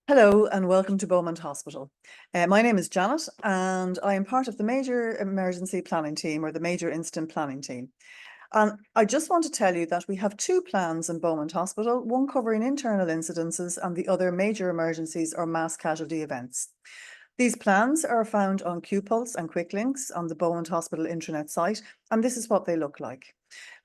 Hello and welcome to Beaumont Hospital. My name is Janet and I am part of the Major Emergency Planning Team, or the Major Incident Planning Team. And I just want to tell you that we have two plans in Beaumont Hospital, one covering internal incidences and the other major emergencies or mass casualty events. These plans are found on QPulse and QuickLinks on the Beaumont Hospital intranet site, and this is what they look like.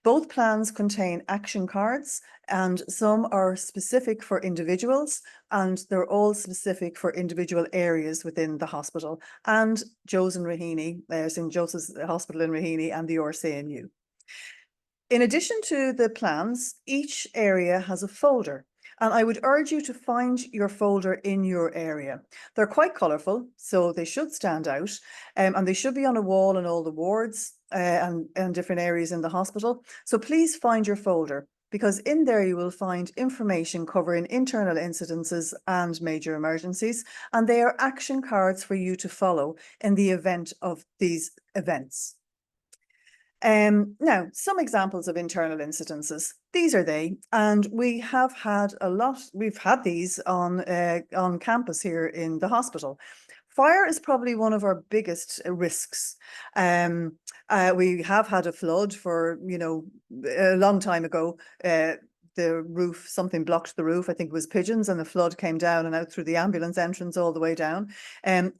Both plans contain action cards, and some are specific for individuals, and they're all specific for individual areas within the hospital, and Joe's in Raheny, St. Joseph's Hospital in Raheny, and the RCNU. In addition to the plans, each area has a folder, and I would urge you to find your folder in your area. They're quite colourful, so they should stand out, and they should be on a wall in all the wards and different areas in the hospital. So please find your folder, because in there you will find information covering internal incidences and major emergencies, and they are action cards for you to follow in the event of these events. Now, some examples of internal incidences. These are they, and we have had a lot. We've had these on campus here in the hospital. Fire is probably one of our biggest risks. We have had a flood for, a long time ago. The roof, something blocked the roof. I think it was pigeons, and the flood came down and out through the ambulance entrance all the way down.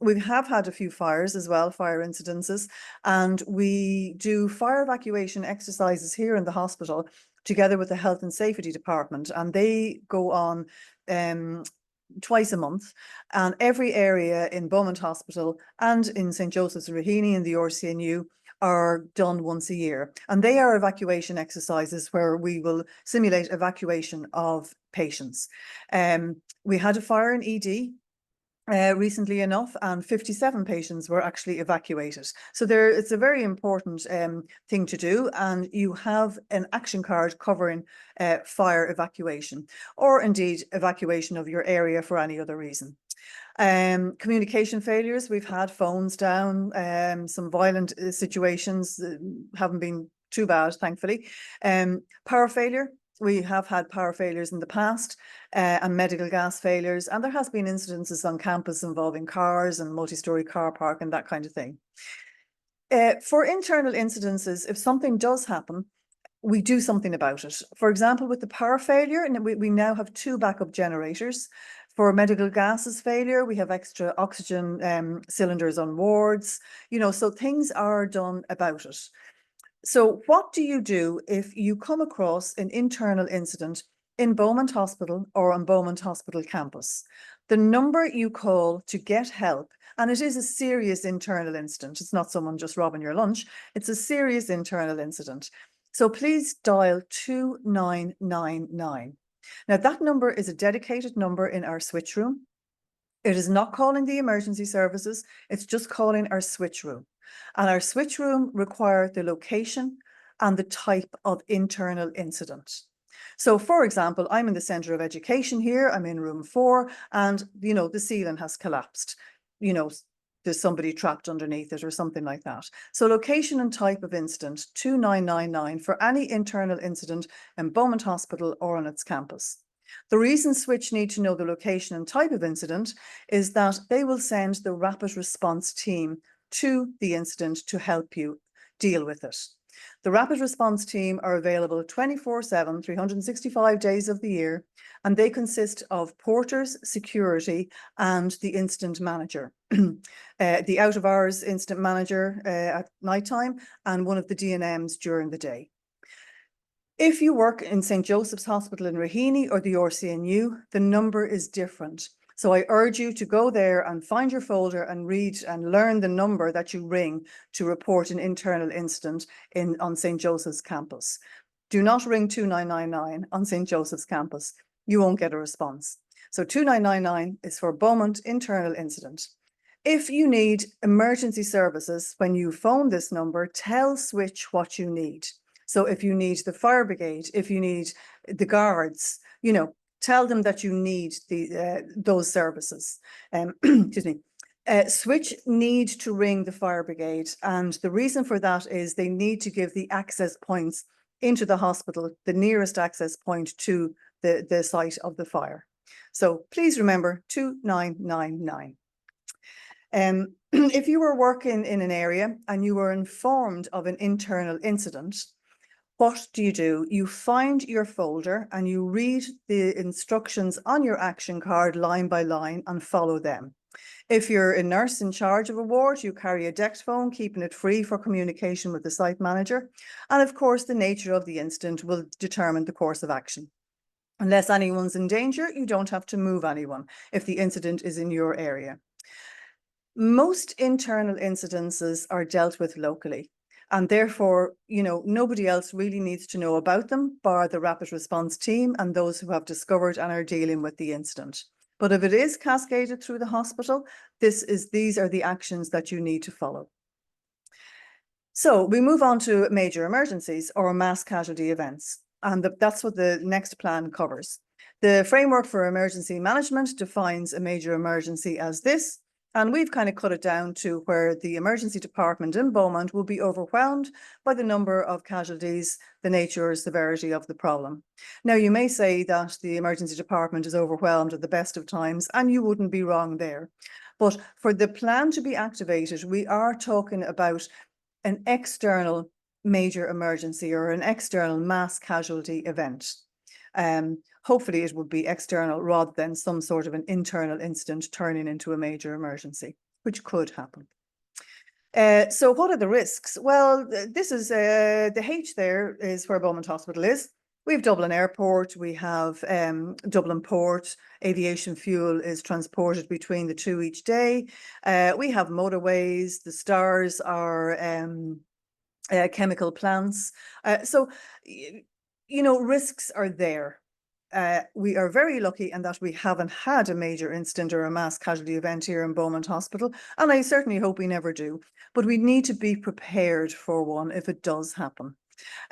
We have had a few fires as well, fire incidences, and we do fire evacuation exercises here in the hospital together with the health and safety department, and they go on twice a month, and every area in Beaumont Hospital and in St. Joseph's Raheny and the RCNU are done once a year, and they are evacuation exercises where we will simulate evacuation of patients. We had a fire in ED recently enough, and 57 patients were actually evacuated. So it's a very important thing to do, and you have an action card covering fire evacuation, or indeed evacuation of your area for any other reason. Communication failures, we've had phones down, some violent situations haven't been too bad, thankfully. Power failure, we have had power failures in the past, and medical gas failures, and there has been incidences on campus involving cars and multi-storey car park and that kind of thing. For internal incidences, if something does happen, we do something about it. For example, with the power failure, and we now have 2 backup generators. For medical gases failure, we have extra oxygen cylinders on wards, so things are done about it. So what do you do if you come across an internal incident in Beaumont Hospital or on Beaumont Hospital campus? The number you call to get help, and it is a serious internal incident. It's not someone just robbing your lunch. It's a serious internal incident. So please dial 2999. Now, that number is a dedicated number in our switch room. It is not calling the emergency services. It's just calling our switch room. And our switch room require the location and the type of internal incident. So, for example, I'm in the Centre of Education here. I'm in room 4, and, the ceiling has collapsed. There's somebody trapped underneath it or something like that. So location and type of incident, 2999 for any internal incident in Beaumont Hospital or on its campus. The reason Switch need to know the location and type of incident is that they will send the rapid response team to the incident to help you deal with it. The rapid response team are available 24/7, 365 days of the year, and they consist of porters, security, and the incident manager. The out of hours incident manager at night time, and one of the DNMs during the day. If you work in St. Joseph's Hospital in Raheny or the RCNU, the number is different. So I urge you to go there and find your folder and read and learn the number that you ring to report an internal incident on St. Joseph's campus. Do not ring 2999 on St. Joseph's campus. You won't get a response. So 2999 is for Beaumont internal incident. If you need emergency services, when you phone this number, tell Switch what you need. So if you need the fire brigade, if you need the guards, tell them that you need those services. Excuse me. Switch need to ring the fire brigade, and the reason for that is they need to give the access points into the hospital, the nearest access point to the site of the fire. So please remember 2999. If you were working in an area and you were informed of an internal incident, what do? You find your folder and you read the instructions on your action card line by line and follow them. If you're a nurse in charge of a ward, you carry a DECT phone, keeping it free for communication with the site manager. And of course, the nature of the incident will determine the course of action. Unless anyone's in danger, you don't have to move anyone if the incident is in your area. Most internal incidences are dealt with locally, and therefore, nobody else really needs to know about them, bar the rapid response team and those who have discovered and are dealing with the incident. But if it is cascaded through the hospital, these are the actions that you need to follow. So we move on to major emergencies or mass casualty events, and that's what the next plan covers. The framework for emergency management defines a major emergency as this. And we've kind of cut it down to where the emergency department in Beaumont will be overwhelmed by the number of casualties, the nature or severity of the problem. Now, you may say that the emergency department is overwhelmed at the best of times, and you wouldn't be wrong there. But for the plan to be activated, we are talking about an external major emergency or an external mass casualty event. Hopefully it would be external rather than some sort of an internal incident turning into a major emergency, which could happen. So what are the risks? Well, this is the H there is where Beaumont Hospital is. We have Dublin Airport, we have Dublin Port, aviation fuel is transported between the two each day. We have motorways, the stars are chemical plants. So, risks are there. We are very lucky in that we haven't had a major incident or a mass casualty event here in Beaumont Hospital, and I certainly hope we never do, but we need to be prepared for one if it does happen.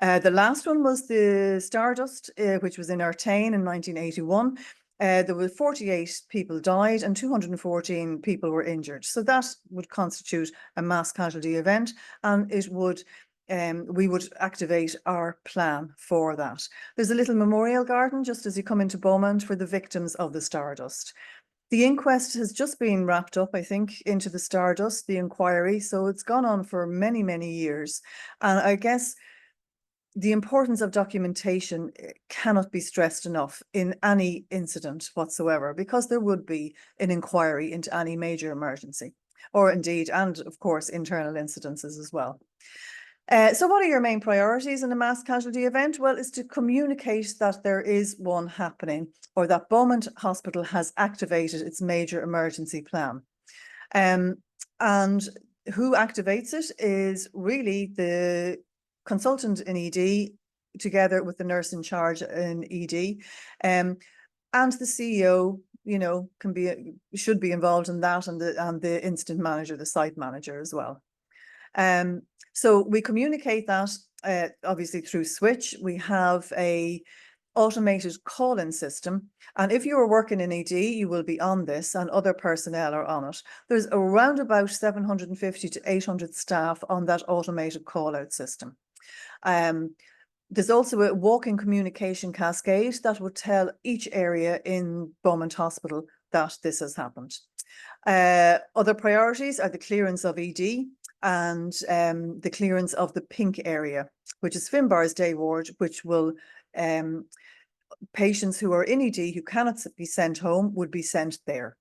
The last one was the Stardust, which was in Artane in 1981. There were 48 people died and 214 people were injured. So that would constitute a mass casualty event, and it would we would activate our plan for that. There's a little memorial garden just as you come into Beaumont for the victims of the Stardust. The inquest has just been wrapped up, I think, into the Stardust, the inquiry. So it's gone on for many, many years. And I guess the importance of documentation cannot be stressed enough in any incident whatsoever, because there would be an inquiry into any major emergency, or indeed, and of course, internal incidences as well. So what are your main priorities in a mass casualty event? Well, it's to communicate that there is one happening, or that Beaumont Hospital has activated its major emergency plan. And who activates it is really the consultant in ED together with the nurse in charge in ED, and the CEO, should be involved in that, and the incident manager, the site manager as well. So we communicate that obviously through Switch. We have a automated call-in system, and if you are working in ED, you will be on this, and other personnel are on it. There's around about 750 to 800 staff on that automated call-out system. There's also a walking communication cascade that would tell each area in Beaumont Hospital that this has happened. Other priorities are the clearance of ED and the clearance of the pink area, which is Finbarr's Day Ward, which will patients who are in ED who cannot be sent home would be sent there.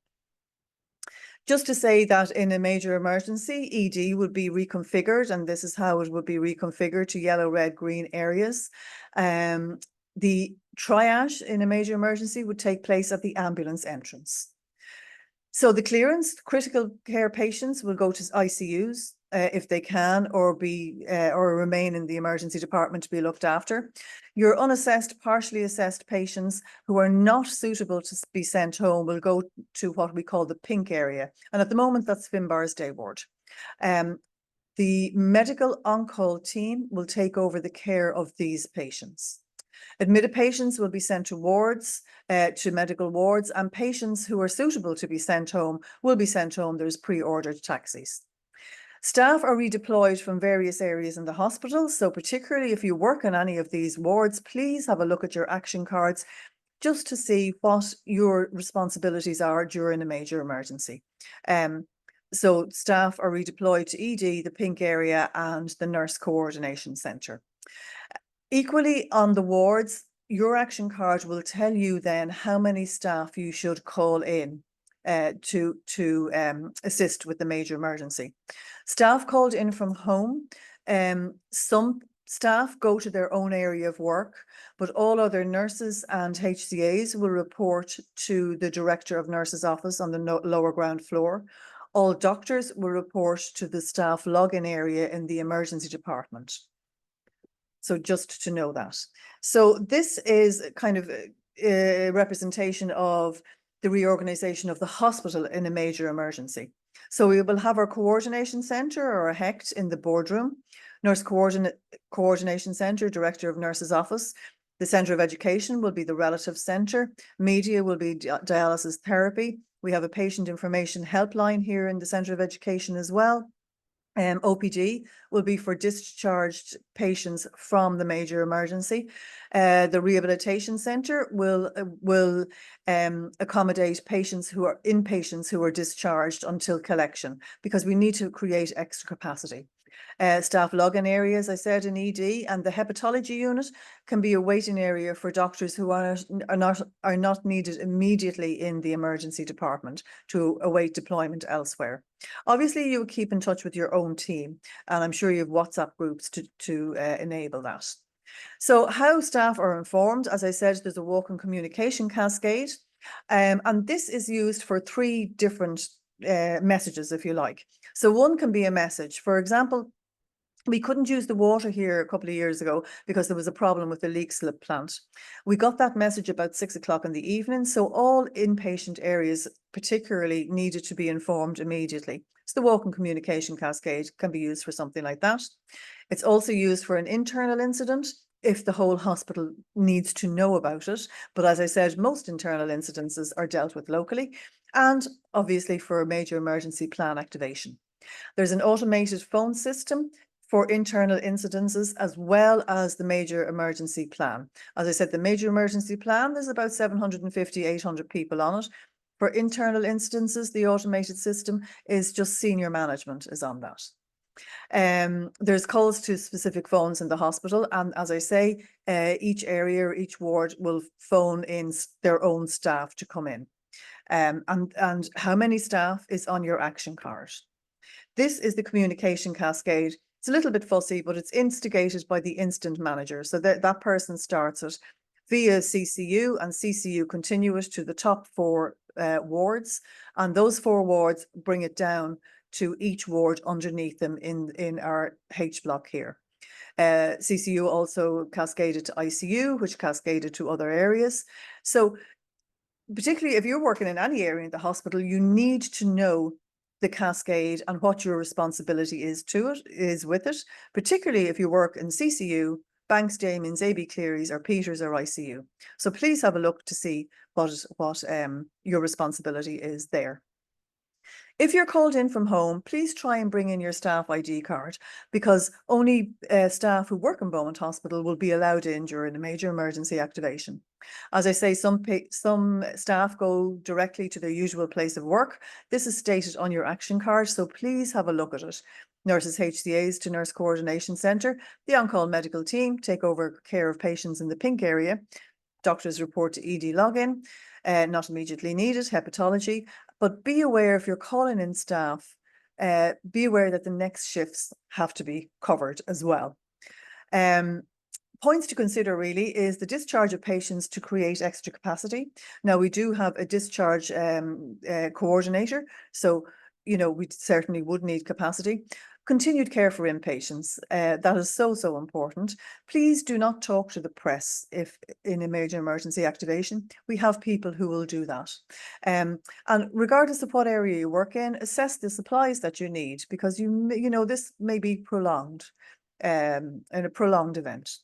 Just to say that in a major emergency, ED would be reconfigured, and this is how it would be reconfigured to yellow, red, green areas. The triage in a major emergency would take place at the ambulance entrance. So the clearance, critical care patients will go to ICUs if they can, or remain in the emergency department to be looked after. Your unassessed, partially assessed patients who are not suitable to be sent home will go to what we call the pink area. And at the moment, that's Finbarr's Day Ward. The medical on-call team will take over the care of these patients. Admitted patients will be sent to wards, to medical wards, and patients who are suitable to be sent home will be sent home. There's pre-ordered taxis. Staff are redeployed from various areas in the hospital. So particularly if you work in any of these wards, please have a look at your action cards. just to see what your responsibilities are during a major emergency. So staff are redeployed to ED, the pink area, and the nurse coordination centre. Equally, on the wards, your action card will tell you then how many staff you should call in to assist with the major emergency. Staff called in from home, some staff go to their own area of work, but all other nurses and HCAs will report to the Director of Nurses' office on the lower ground floor. All doctors will report to the staff login area in the emergency department. So just to know that. So this is kind of a representation of the reorganization of the hospital in a major emergency. So we will have our coordination centre, or a HECT, in the boardroom, nurse coordination centre, Director of Nurses' office. The Centre of Education will be the relative centre. Media will be dialysis therapy. We have a patient information helpline here in the Centre of Education as well. OPD will be for discharged patients from the major emergency. The rehabilitation centre will accommodate patients who are inpatients who are discharged until collection, because we need to create extra capacity. Staff login area, as I said, in ED, and the hepatology unit can be a waiting area for doctors who are not needed immediately in the emergency department to await deployment elsewhere. Obviously, you would keep in touch with your own team, and I'm sure you have WhatsApp groups to enable that. So how staff are informed, as I said, there's a walk-in communication cascade, and this is used for 3 different messages, if you like. So one can be a message. For example, we couldn't use the water here a couple of years ago because there was a problem with the leak slip plant. We got that message about 6 o'clock in the evening, so all inpatient areas particularly needed to be informed immediately. So the walk-in communication cascade can be used for something like that. It's also used for an internal incident if the whole hospital needs to know about it. But as I said, most internal incidences are dealt with locally, and obviously for a major emergency plan activation. There's an automated phone system for internal incidences, as well as the major emergency plan. As I said, the major emergency plan, there's about 750, 800 people on it. For internal incidences, the automated system is just senior management is on that. There's calls to specific phones in the hospital, and as I say, each area or each ward will phone in their own staff to come in. And how many staff is on your action card. This is the communication cascade. It's a little bit fussy, but it's instigated by the instant manager. So that person starts it via CCU, and CCU continue it to the top 4 wards, and those 4 wards bring it down to each ward underneath them in our H block here. CCU also cascaded to ICU, which cascaded to other areas. So particularly if you're working in any area in the hospital, you need to know the cascade and what your responsibility is with it, particularly if you work in CCU, Banks, Damiens, AB Clearys, or Peters, or ICU. So please have a look to see what your responsibility is there. If you're called in from home, please try and bring in your staff ID card, because only staff who work in Beaumont Hospital will be allowed in during a major emergency activation. As I say, some staff go directly to their usual place of work. This is stated on your action card, so please have a look at it. Nurses HCAs to Nurse Coordination Centre. The on-call medical team take over care of patients in the pink area. Doctors report to ED login, not immediately needed, hepatology. But be aware, if you're calling in staff, be aware that the next shifts have to be covered as well. Points to consider really is the discharge of patients to create extra capacity. Now, we do have a discharge coordinator, so we certainly would need capacity. Continued care for inpatients, that is so important. Please do not talk to the press if in a major emergency activation. We have people who will do that. And regardless of what area you work in, assess the supplies that you need, because this may be prolonged in a prolonged event.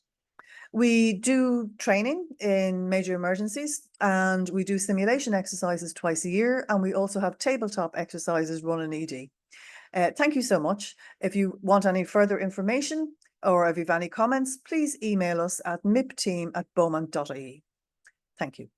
We do training in major emergencies, and we do simulation exercises twice a year, and we also have tabletop exercises run in ED. Thank you so much. If you want any further information, or if you have any comments, please email us at mipteam@beaumont.ie. Thank you.